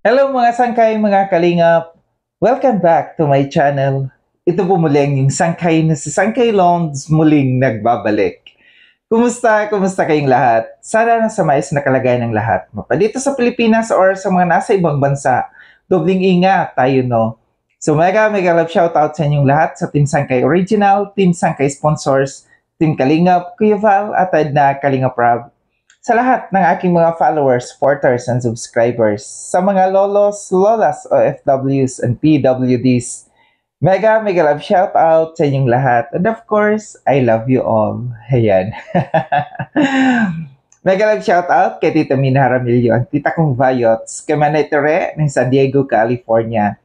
Hello mga sangkay, mga kalingap! Welcome back to my channel. Ito po muling yung sangkay na si Sangkay Longs muling nagbabalik. Kumusta? Kumusta kayong lahat? Sana nasa maayos na kalagayan ng lahat. Dito sa Pilipinas or sa mga nasa ibang bansa, dobling ingat tayo, no? So mega love shoutout sa inyong lahat sa Team Sangkay Original, Team Sangkay Sponsors, Team Kalingap, Kuya Val, at na Kalingap Rob, sa lahat ng aking mga followers, supporters, and subscribers, sa mga lolos, lolas, OFWs, and PWDs, mega love shout out sa inyong lahat. And of course, I love you all. Ayan. Mega love shout out kay Tita Mina Ramilio, ang tita kong Vayots, kay Manay Tere ng San Diego, California.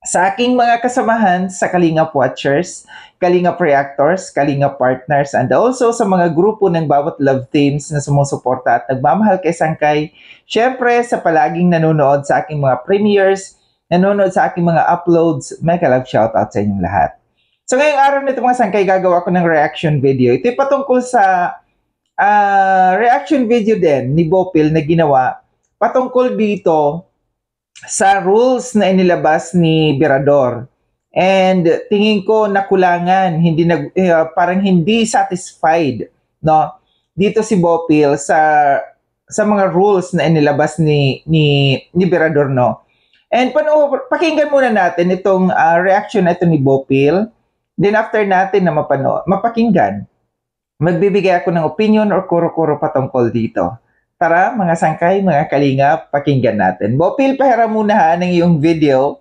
Sa aking mga kasamahan sa Kalingap Watchers, Kalingap Reactors, Kalingap Partners, and also sa mga grupo ng bawat love teams na sumusuporta at nagmamahal kay Sangkay. Siyempre, sa palaging nanonood sa aking mga premieres, nanonood sa aking mga uploads, mega love shoutout sa inyong lahat. So ngayong araw nito mga Sangkay, gagawa ko ng reaction video. Ito patungkol sa reaction video din ni Bopil na ginawa patungkol dito sa rules na inilabas ni Birador. And tingin ko nakulangan, parang hindi satisfied, no? Dito si Bopil sa mga rules na inilabas ni Birador, no? And pakinggan muna natin itong reaction na ito ni Bopil. Then after natin na mapakinggan, magbibigay ako ng opinion or kuro-kuro patungkol dito. Tara, mga sangkay, mga kalingap, pakinggan natin. Bopil, pahiram muna ng iyong video.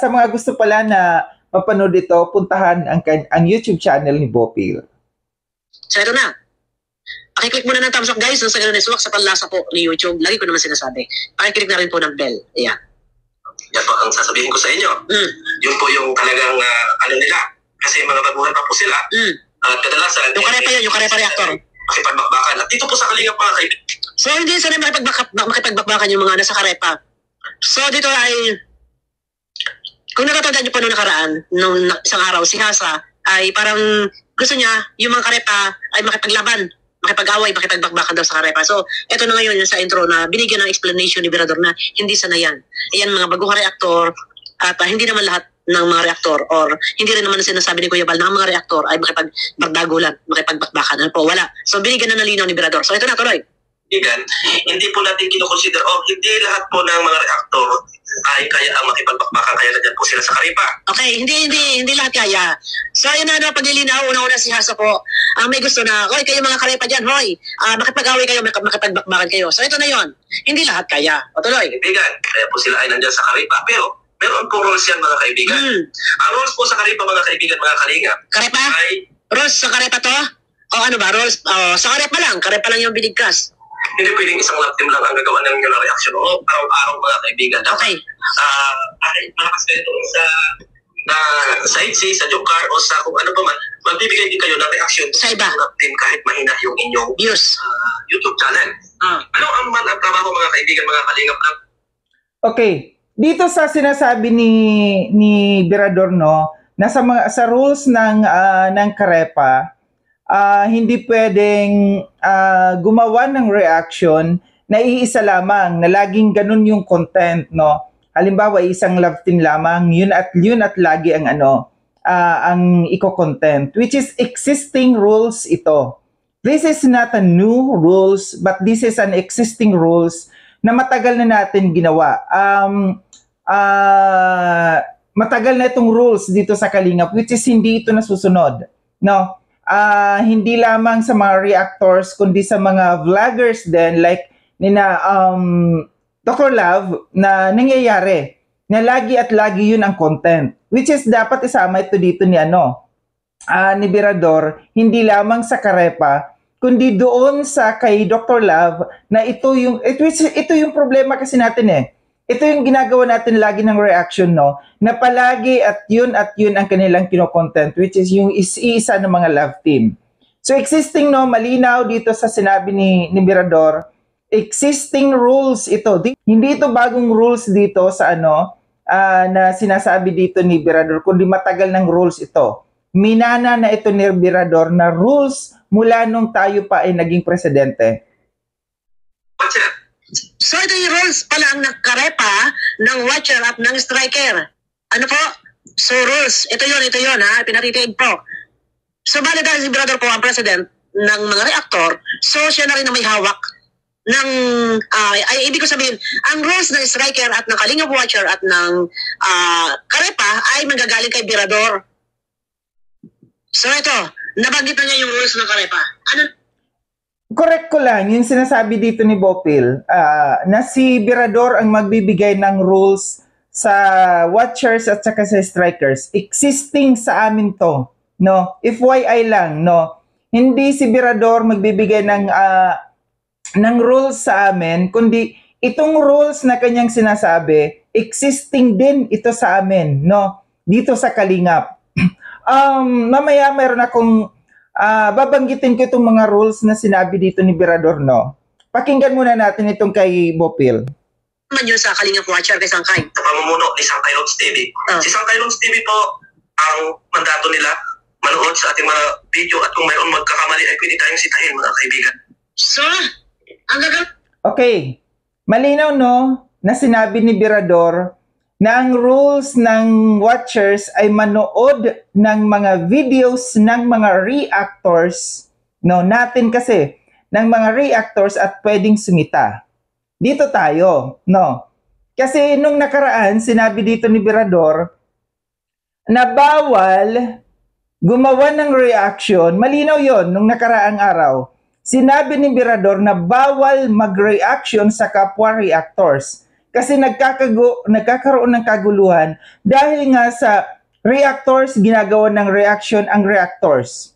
Sa mga gusto pala na mapanood ito, puntahan ang YouTube channel ni Bopil. So, ito na. Pakiclick muna ng thumbs up, guys. Nasa ganun iswak sa panlasa po ni YouTube. Lagi ko naman sinasabi. Pakiclick na rin po ng bell. Ayan. Yan po ang sasabihin ko sa inyo. Yun po yung talagang ano nila. Kasi mga baguhan pa po sila. At kadalasan... Yung karepa yun, yung karepa reactor. Makipagbakbakan. At dito po sa Kalingap mga kaibigan. So, hindi sana makipagbakbakan yung mga nasa karepa. So, dito ay, kung natatandaan nyo pa noong nakaraan, nung isang araw, si Hasa ay parang gusto niya, yung mga karepa ay makipaglaban, makipag-away, makipagbakbakan daw sa karepa. So, eto na ngayon yung sa intro na binigyan ng explanation ni Birador na hindi sana yan. Ayan, mga baguhang reaktor, at hindi naman lahat ng mga reaktor or hindi rin naman sinasabi ni Kuya Bal na ang mga reaktor ay makipagbardagulan, makipagbakbakan. Ano po, wala. So, binigyan na ng linaw ni Birador. So, ito na, tuloy. Hindi po natin kinukonsider hindi lahat po ng mga reaktor ay kaya ang makipagbakbakan, kaya na dyan po sila sa karepa. Okay, hindi lahat kaya. So, yun na, paglilinaw, una-una si Hasa po, ang may gusto na, hoy, kayo mga karepa dyan, hoy, makipag-away kayo, makipagbakbakan kayo. So, ito na yon. Hindi lahat kaya. O, tuloy. Kaibigan, kaya po sila ay nandyan sa karepa, pero meron po rules yan mga kaibigan. Ang rules po sa karepa mga kaibigan, mga kalingap. Karepa? Rules sa karepa to? O ano ba, rules? Sa karepa lang yung binigkas. Hindi pwedeng isang lab team lang ang gagawa ng yung reaction. Araw-araw mga kaibigan. Okay. Malakas kayo doon sa ITC, sa Jokar, o sa kung ano pa man, magbibigay din kayo ng reaction sa iba. Lab team kahit mahina yung inyong views. YouTube channel. Ano ang man ang trabaho mga kaibigan, mga kalingap lang? Okay. Dito sa sinasabi ni Birador, no, na sa rules ng karepa, hindi pwedeng gumawa ng reaction na iisa lamang, na laging ganun yung content, no. Halimbawa, isang love team lamang, yun at lagi ang ang iko-content, which is existing rules ito. This is not a new rules, but this is an existing rules na matagal na natin ginawa. Matagal na itong rules dito sa Kalingap, which is hindi ito nasusunod, no. Hindi lamang sa mga reactors kundi sa mga vloggers din, like nina Dr. Love, na nangyayari na lagi at lagi yun ang content, which is dapat isama ito dito ni ni Birador, hindi lamang sa karepa kundi doon sa kay Dr. Love, na ito yung problema kasi natin Ito yung ginagawa natin lagi ng reaction, no? Na palagi at yun ang kanilang kino-content, which is yung isa ng mga love team. So existing, no, malinaw dito sa sinabi ni Birador, existing rules ito. Hindi ito bagong rules dito sa na sinasabi dito ni Birador, kundi matagal ng rules ito. Minana na ito ni Birador na rules mula nung tayo pa ay naging presidente. So ito yung rules pa lang ng karepa, ng watcher at ng striker. Ano po? So rules, ito yun ha, pinatitig po. So bali dahil si Brother po ang president ng mga reactor, so siya na rin ang may hawak ng, ay ibig ko sabihin, ang rules ng striker at ng Kalingap Watcher at ng karepa ay manggagaling kay Birador. So ito, nabanggit na niya yung rules ng karepa. Ano? Correct ko lang, yung sinasabi dito ni Bopil, na si Birador ang magbibigay ng rules sa watchers at saka sa strikers. Existing sa amin to, no? FYI lang, no? Hindi si Birador magbibigay ng rules sa amin, kundi itong rules na kanyang sinasabi, existing din ito sa amin, no? Dito sa Kalingap. Mamaya meron akong babanggitin ko itong mga rules na sinabi dito ni Birador, no? Pakinggan muna natin itong kay Bopil. Man yun sa Kalingap Watcher kay Sangkay. Sa pamumuno ni Sangkay Lods TV. Si Sangkay Lods TV po, ang mandato nila, manood sa ating mga video at kung mayroon magkakamali ay pwede tayong sitahin, mga kaibigan. So, ang Okay. Malinaw, no? Na sinabi ni Birador na ang rules ng watchers ay manood ng mga videos ng mga reactors, no? Natin kasi, ng mga reactors at pwedeng sumita. Dito tayo, no? Kasi nung nakaraan, sinabi dito ni Birador na bawal gumawa ng reaction. Malinaw yon nung nakaraang araw. Sinabi ni Birador na bawal mag-reaction sa kapwa reactors kasi nagkakaroon ng kaguluhan dahil nga sa reactors ginagawa ng reaction ang reactors.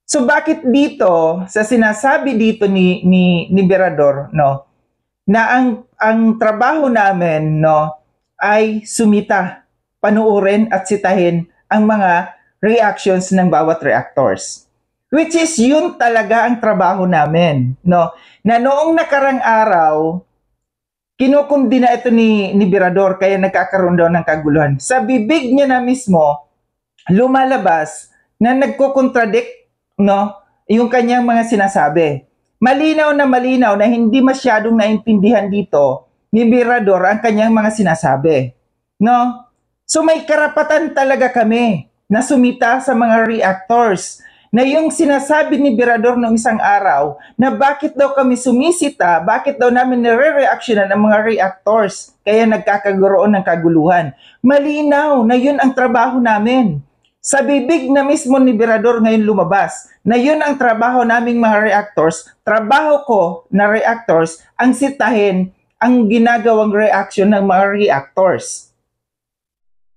So bakit dito sa sinasabi dito ni Birador, no, na ang trabaho namin, no, ay sumita, panuorin at sitahin ang mga reactions ng bawat reactors. Which is yun talaga ang trabaho namin, no? Na noong nakarang araw, kinukundi na ito ni Birador kaya nagkakaroon daw ng kaguluhan. Sa bibig niya na mismo, lumalabas na nagko-contradict, no, yung kanyang mga sinasabi. Malinaw na hindi masyadong naintindihan dito ni Birador ang kanyang mga sinasabi, no? So may karapatan talaga kami na sumita sa mga reactors. Na yung sinasabi ni Birador noong isang araw na bakit daw kami sumisita, bakit daw namin nire-reactionan ang mga reactors kaya nagkakaroon ng kaguluhan. Malinaw na yun ang trabaho namin. Sa bibig na mismo ni Birador ngayon lumabas na yun ang trabaho naming mga reactors, trabaho ko na reactors ang sitahin ang ginagawang reaction ng mga reactors.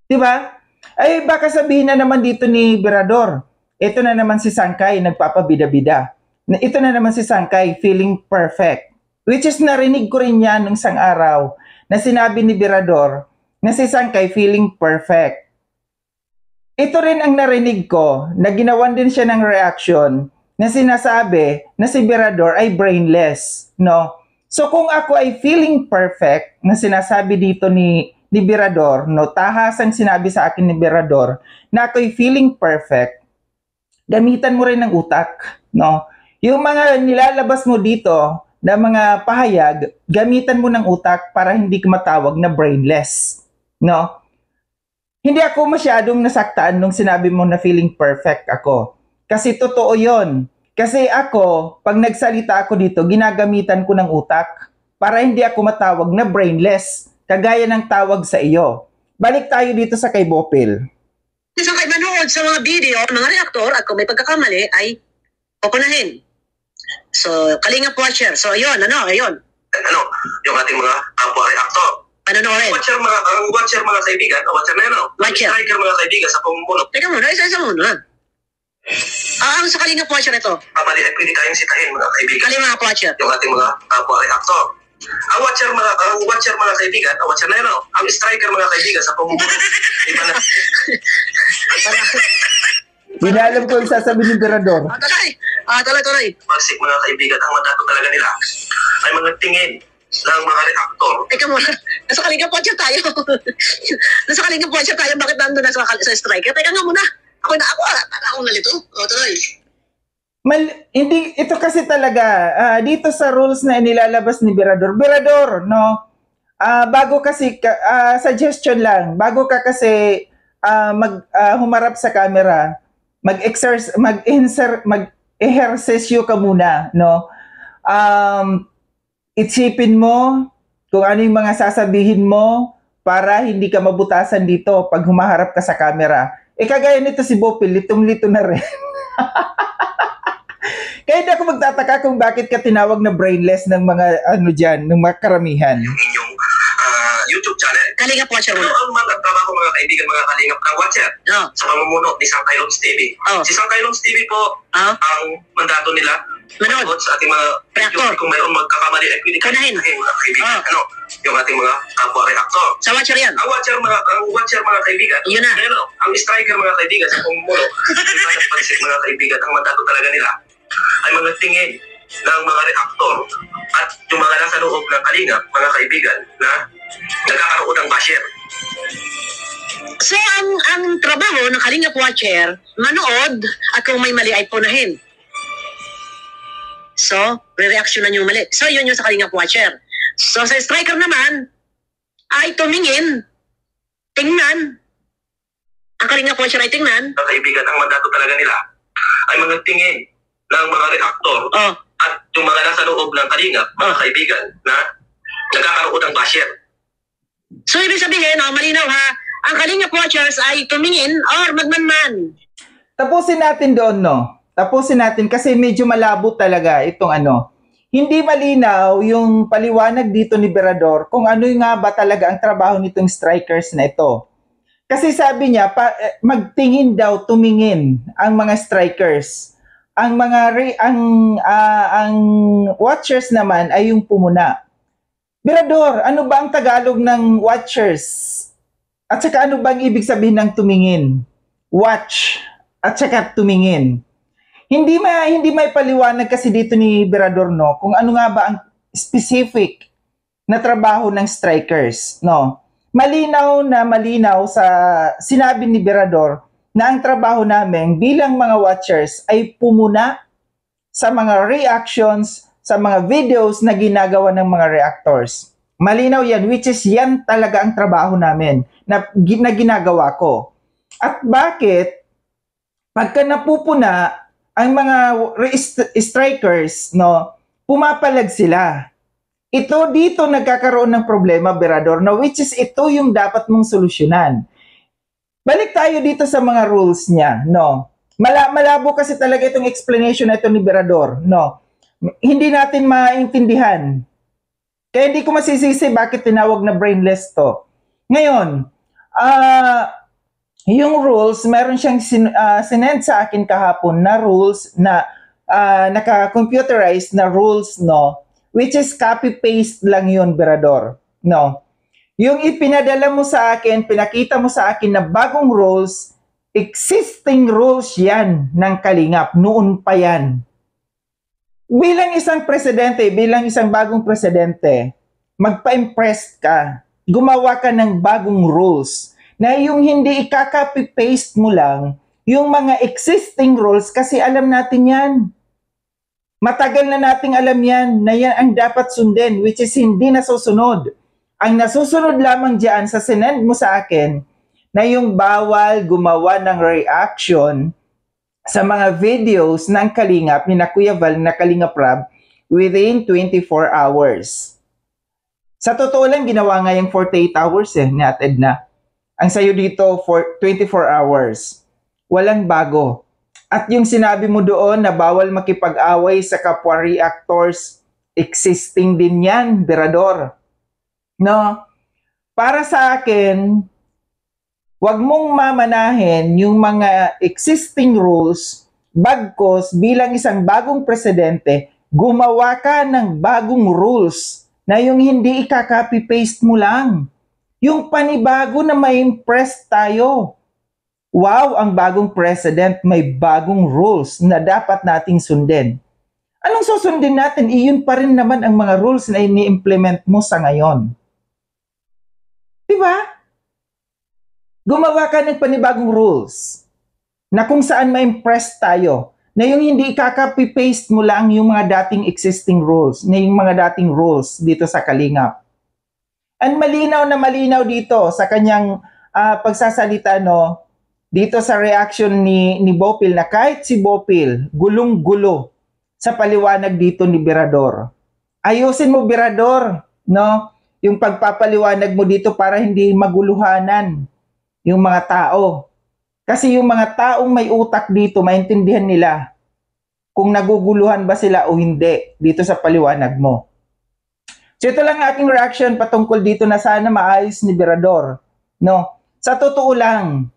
Diba? Ay baka sabihin na naman dito ni Birador, ito na naman si Sangkay, nagpapabida-bida. Ito na naman si Sangkay, feeling perfect. Which is narinig ko rin yan nung isang araw na sinabi ni Birador na si Sangkay feeling perfect. Ito rin ang narinig ko na ginawan din siya ng reaction na sinasabi na si Birador ay brainless. No? So kung ako ay feeling perfect na sinasabi dito ni Birador, no, tahasang sinabi sa akin ni Birador na ako'y feeling perfect, gamitan mo rin ng utak, no? Yung mga nilalabas mo dito na mga pahayag, gamitan mo ng utak para hindi ka matawag na brainless, no? Hindi ako masyadong nasaktaan nung sinabi mo na feeling perfect ako. Kasi totoo yon. Kasi ako, pag nagsalita ako dito, ginagamitan ko ng utak para hindi ako matawag na brainless, kagaya ng tawag sa iyo. Balik tayo dito sa kay Bopil. Isang kay manood sa mga video, mga reaktor, at kung may pagkakamali, ay pupunahin. So, Kalingap Watcher. So, ayun. Yung ating mga kapwa-reactor. Panonorin. Ang watcher mga kaibigan, watcher na yun, Watcher. Striker mga kaibigan sa pamumuno. Teka muna, isa-isa muna. Ang sa Kalingap Watcher ito. Kamali ay pwede tayong sitahin mga kaibigan. Kalingap Watcher. Yung ating mga kapwa-reactor. Ang watcher mga kaibigan, watcher na yun, ang striker mga kaibigan sa pamumuno. Iba na. Hindi na alam ko yung sasabihin ni Birador. Tuloy. Magsik mga kaibigan, ang mandato talaga nila ay mga tingin ng mga reactor. Teka muna, nasa Kalingap Watcher tayo. Nasa Kalingap Watcher tayo, bakit nandun na sa striker? Teka nga muna, ako nalito. Tuloy. Hindi, ito kasi talaga, dito sa rules na inilalabas ni Berador, no? Bago kasi, suggestion lang, bago ka kasi humarap sa camera, mag-ehersesyo ka muna, no? Isipin mo kung ano yung mga sasabihin mo para hindi ka mabutasan dito pag humaharap ka sa camera. Kagaya nito si Bopil, litong-lito na rin. Kaya hindi ako magtataka kung bakit ka tinawag na brainless ng mga ng mga karamihan. Yung inyong YouTube channel. Kalingap Watcher Ano muna. ang mga trabaho mga kaibigan, mga kalingap ng Watcher Oh. sa pamumuno ni Sang Kailons TV? Oh. Si Sang Kailons TV po, Oh. ang mandato nila, Manood. sa ating mga Reactor. kung mayroon magkakamali ay pwede Kunahin. mga kaibigan. Oh. Ano? Yung ating mga kapwa reactor. Sa Watcher yan. Ang Watcher mga kaibigan. Yun na. Pero ang striker mga kaibigan sa pamumuno, ang pansip mga kaibigan, ang mandato talaga nila ay mga tingin ng mga reactor at yung mga nasa loob ng kalingap, mga kaibigan, na nagkakaroon ng basher. So, ang trabaho ng Kalingap Watcher, manood at kung may mali ay punahin. So, re-reactionan yung mali. So, yun yung sa Kalingap Watcher. So, sa striker naman, ay tumingin, tingnan. Ang Kalingap Watcher ay tingnan. Mga kaibigan, ang mandato talaga nila ay mga tingin ng mga reactor Oh, at yung mga nasa loob ng kalingap, mga kaibigan, na nagkakaroon ng basher. so ibig sabihin, malinaw ha, ang Kalingap Watchers ay tumingin or magmanman. Tapusin natin doon, no? Tapusin natin kasi medyo malabo talaga itong Hindi malinaw yung paliwanag dito ni Berador kung ano nga ba talaga ang trabaho nitong strikers na ito. Kasi sabi niya, magtingin daw, tumingin ang mga strikers. Ang ang watchers naman ay yung pumuna. Berador, ano ba ang Tagalog ng watchers? At saka ano ba ang ibig sabihin ng tumingin? Watch at saka tumingin. Hindi may paliwanag kasi dito ni Berador, no, kung ano nga ba ang specific na trabaho ng strikers, no. Malinaw sa sinabi ni Berador na ang trabaho namin bilang mga watchers ay pumuna sa mga reactions, sa mga videos na ginagawa ng mga reactors. Malinaw yan, which is yan talaga ang trabaho namin na ginagawa ko. At bakit pagka napupuna ang mga strikers, no, pumapalag sila. Ito dito nagkakaroon ng problema, Berador, na which is ito yung dapat mong solusyonan. Balik tayo dito sa mga rules niya, no. Malabo kasi talaga itong explanation na ito ni Berador, no. Hindi natin maintindihan. Kaya hindi ko masisisi bakit tinawag na brainless to. Ngayon, yung rules, meron siyang sinend sa akin kahapon na rules na naka-computerized na rules, no, which is copy-paste lang yun, Berador, no. Yung ipinadala mo sa akin, pinakita mo sa akin na bagong rules, existing rules yan ng Kalingap, noon pa yan. Bilang isang presidente, bilang isang bagong presidente, magpa-impress ka, gumawa ka ng bagong rules, na yung hindi ikaka-paste mo lang, yung mga existing rules, kasi alam natin yan. Matagal na nating alam yan, na yan ang dapat sundin, which is hindi nasusunod. Ang nasusunod lamang dyan sa sinend mo sa akin, na yung bawal gumawa ng reaction sa mga videos ng Kalingap, ni Kuya Val na Kalingap Rab, within 24 hours. Sa totoo lang, ginawa nga yung 48 hours ni Ate Edna. Ang sayo dito, for 24 hours. Walang bago. At yung sinabi mo doon na bawal makipag-away sa kapwa reactors, existing din yan, Berador. No? Para sa akin, wag mong mamanahin yung mga existing rules, bagkos bilang isang bagong presidente, gumawa ka ng bagong rules na yung hindi ikaka-copy-paste mo lang. Yung panibago na may impress tayo. Wow, ang bagong president may bagong rules na dapat nating sundin. Anong susundin natin? Iyon pa rin naman ang mga rules na ini-implement mo sa ngayon. Diba? Gumawa ka ng panibagong rules na kung saan ma-impress tayo, Na yung hindi kaka-paste mo lang yung mga dating existing rules, na yung mga dating rules dito sa Kalingap. And malinaw na malinaw dito sa kanyang pagsasalita, no, dito sa reaction ni Bopil, na kahit si Bopil, gulong-gulo sa paliwanag dito ni Berador. Ayusin mo, Berador, no, yung pagpapaliwanag mo dito para hindi maguluhanan yung mga tao. Kasi yung mga taong may utak dito, maintindihan nila kung naguguluhan ba sila o hindi dito sa paliwanag mo. So ito lang aking reaction patungkol dito na sana maayos ni Berador. No? Sa totoo lang,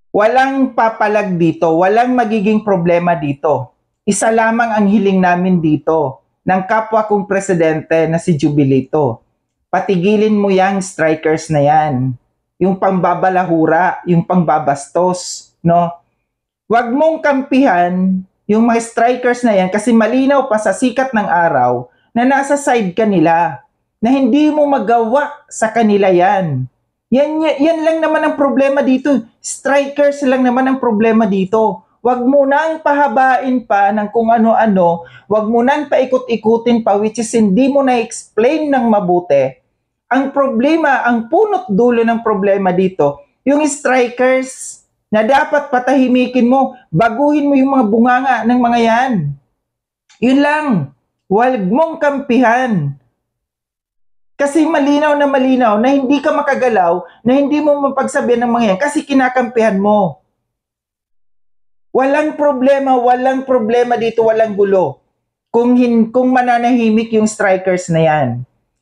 walang papalag dito, walang magiging problema dito. Isa lamang ang hiling namin dito ng kapwa kong presidente na si Jubilito. Patigilin mo yang strikers na yan. Yung pangbabalahura, yung pangbabastos, no? Huwag mong kampihan yung mga strikers na yan kasi malinaw pa sa sikat ng araw na nasa side ka nila, na hindi mo magawa sa kanila yan. Yan lang naman ang problema dito. Strikers lang naman ang problema dito. Huwag mo nang pahabain pa ng kung ano-ano, huwag mo nang paikot-ikutin pa, which is hindi mo na-explain ng mabuti. Ang problema, ang punot dulo ng problema dito, yung strikers na dapat patahimikin mo, baguhin mo yung mga bunganga ng mga yan. Yun lang. Huwag mong kampihan. Kasi malinaw na hindi ka makagalaw, na hindi mo mapagsabihan ng mga yan kasi kinakampihan mo. Walang problema dito, walang gulo. Kung mananahimik yung strikers na yan.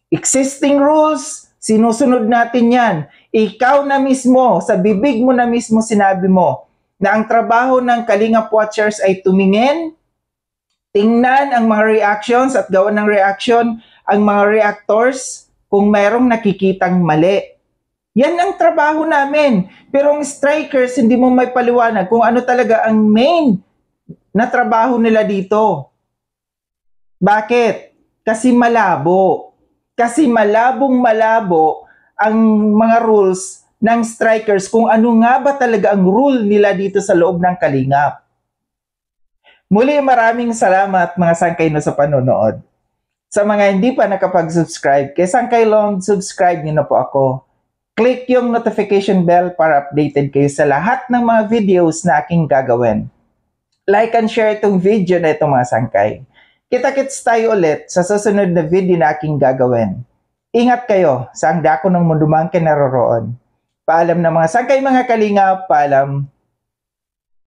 Existing rules, sinusunod natin yan. Ikaw na mismo, sa bibig mo na mismo sinabi mo na ang trabaho ng Kalingap Watchers ay tumingin, tingnan ang mga reactions at gawan ng reaction ang mga reactors kung mayroong nakikitang mali. Yan ang trabaho namin. Pero ang strikers, hindi mo may paliwanag kung ano talaga ang main na trabaho nila dito. Bakit? Kasi malabo. Kasi malabong-malabo ang mga rules ng strikers kung ano nga ba talaga ang rule nila dito sa loob ng Kalingap. Muli, maraming salamat mga sangkay no sa panonood. Sa mga hindi pa nakapag-subscribe, kay Sangkay Long, subscribe niyo na po ako. Click yung notification bell para updated kayo sa lahat ng mga videos na aking gagawin. Like and share itong video na ito mga sangkay. Kita-kits tayo ulit sa susunod na video na aking gagawin. Ingat kayo sa ang dako ng mundo mang kinaroroon. Paalam na mga sangkay mga Kalingap, paalam.